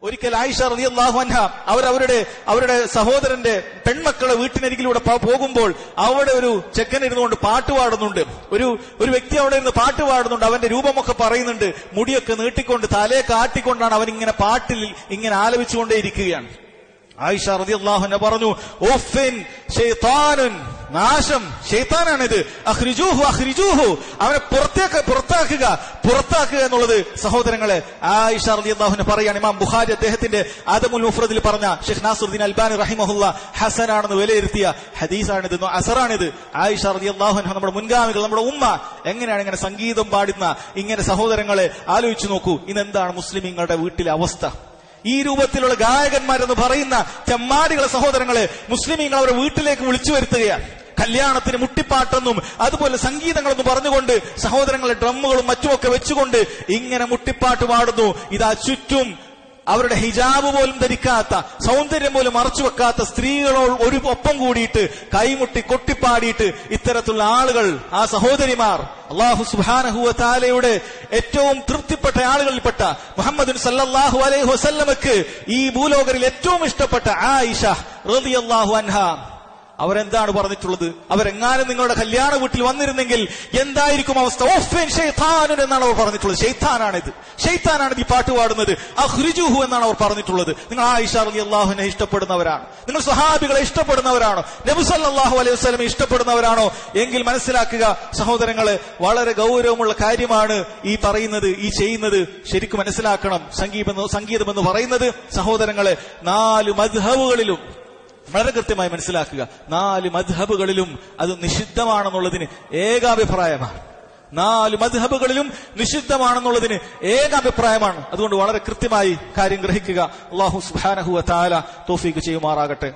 ഒരിക്കൽ ആയിഷ റളിയല്ലാഹു അൻഹ അവരുടെ സഹോദരന്റെ പെൺമക്കളെ വീട്ടിനരികിലൂടെ പോകുമ്പോൾ അവിടെ ഒരു ചെക്കൻ ഇരുന്നുകൊണ്ട് പാട്ട് പാടുന്നുണ്ട്. ഒരു വ്യക്തി അവിടെ ഇരുന്ന് പാട്ട് പാടുന്നുണ്ട്. അവന്റെ രൂപമൊക്കെ പറയുന്നുണ്ട്. മുടിയൊക്കെ നീട്ടിക്കൊണ്ട് തലയെ കാട്ടിക്കൊണ്ടാണ് അവൻ ഇങ്ങനെ പാട്ടിൽ ഇങ്ങനെ ആലപിച്ചുകൊണ്ടേയിരിക്കുകയാണ്. ആയിഷ റളിയല്ലാഹു അൻഹ പറഞ്ഞു, ഓഫിൻ ശൈത്താനുൻ, നാശം, ശൈത്താനാണിത്, അഖ്രിജൂഹു അഖ്രിജൂഹു, അവനെ പുറത്താക്കുക എന്നുള്ളത് സഹോദരങ്ങളെ ആയിഷ റളിയല്ലാഹു അൻഹ പറയാണ്. ഇമാം ബുഖാരി അദ്ദേഹത്തിന്റെ അദമുൽ മുഫ്രദിൽ പറഞ്ഞ ഷെയ്ഖ് നാസറുദ്ദീൻ അൽബാനി റഹിമഹുല്ല ഹസനാണെന്ന് വിലയിരുത്തിയ ഹദീസാണിത്, അസറാണിത്. ആയിഷ റളിയല്ലാഹു അൻഹ നമ്മുടെ മുൻഗാമികൾ, നമ്മുടെ ഉമ്മ എങ്ങനെയാണ് ഇങ്ങനെ സംഗീതം പാടുന്ന ഇങ്ങനെ സഹോദരങ്ങളെ ആലോചിച്ചു നോക്കൂ. ഇന്നെന്താണ് മുസ്ലിമീങ്ങളുടെ വീട്ടിലെ അവസ്ഥ? ഈ രൂപത്തിലുള്ള ഗായകന്മാരെന്ന് പറയുന്ന ചെമ്മാടികളെ സഹോദരങ്ങളെ മുസ്ലിമീങ്ങൾ അവരുടെ വീട്ടിലേക്ക് വിളിച്ചു വരുത്തുകയാണ്. കല്യാണത്തിന് മുട്ടിപ്പാട്ടെന്നും അതുപോലെ സംഗീതങ്ങളെന്നും പറഞ്ഞുകൊണ്ട് സഹോദരങ്ങളെ ഡ്രമ്മുകളും മറ്റുമൊക്കെ വെച്ചുകൊണ്ട് ഇങ്ങനെ മുട്ടിപ്പാട്ട് പാടുന്നു. ഇതാ ചുറ്റും അവരുടെ ഹിജാബ് പോലും ധരിക്കാത്ത, സൗന്ദര്യം പോലും മറച്ചു വെക്കാത്ത സ്ത്രീകളോട് ഒരു ഒപ്പം കൂടിയിട്ട് കൈമുട്ടി കൊട്ടിപ്പാടിയിട്ട് ഇത്തരത്തിലുള്ള ആളുകൾ, ആ സഹോദരിമാർ, അല്ലാഹു സുബ്ഹാനഹു വ തആലയുടെ ഏറ്റവും തൃപ്തിപ്പെട്ട ആളുകളിൽപ്പെട്ട മുഹമ്മദ് സല്ലല്ലാഹു അലൈഹി വസല്ലമക്ക് ഈ ഭൂലോകരിൽ ഏറ്റവും ഇഷ്ടപ്പെട്ട ആയിഷ റളിയല്ലാഹു അൻഹ അവരെന്താണ് പറഞ്ഞിട്ടുള്ളത്? അവരെങ്ങാനും നിങ്ങളുടെ കല്യാണ വീട്ടിൽ വന്നിരുന്നെങ്കിൽ എന്തായിരിക്കും അവസ്ഥ? ഓഫിൻ ശൈത്താനുൻ എന്നാണ് അവർ പറഞ്ഞിട്ടുള്ളത്. ഷെയ്ത്താനാണ് ഈ പാട്ട് പാടുന്നത്. അഖ്രിജൂഹു എന്നാണ് അവർ പറഞ്ഞിട്ടുള്ളത്. നിങ്ങൾ ആയിഷ റളിയല്ലാഹു അൻഹ ഇഷ്ടപ്പെടുന്നവരാണ്, നിങ്ങൾ സ്വഹാബികളെ ഇഷ്ടപ്പെടുന്നവരാണോ, നബി സല്ലല്ലാഹു അലൈഹി വസല്ലം ഇഷ്ടപ്പെടുന്നവരാണോ എങ്കിൽ മനസ്സിലാക്കുക സഹോദരങ്ങളെ, വളരെ ഗൗരവമുള്ള കാര്യമാണ് ഈ പറയുന്നത്, ഈ ചെയ്യുന്നത്. ശരിക്കും മനസ്സിലാക്കണം. സംഗീതം എന്ന് പറയുന്നത് സഹോദരങ്ങളെ 4 മദ്ഹബുകളിലും വളരെ കൃത്യമായി മനസ്സിലാക്കുക. 4 മദ്ഹബുകളിലും അത് നിഷിദ്ധമാണെന്നുള്ളതിന് ഏകാഭിപ്രായമാണ്. 4 മദ്ഹബുകളിലും നിഷിദ്ധമാണെന്നുള്ളതിന് ഏകാഭിപ്രായമാണ്. അതുകൊണ്ട് വളരെ കൃത്യമായി കാര്യം ഗ്രഹിക്കുക. അല്ലാഹു സുബ്ഹാനഹു വ തആല തൗഫീഖ് ചെയ്യുമാറാകട്ടെ.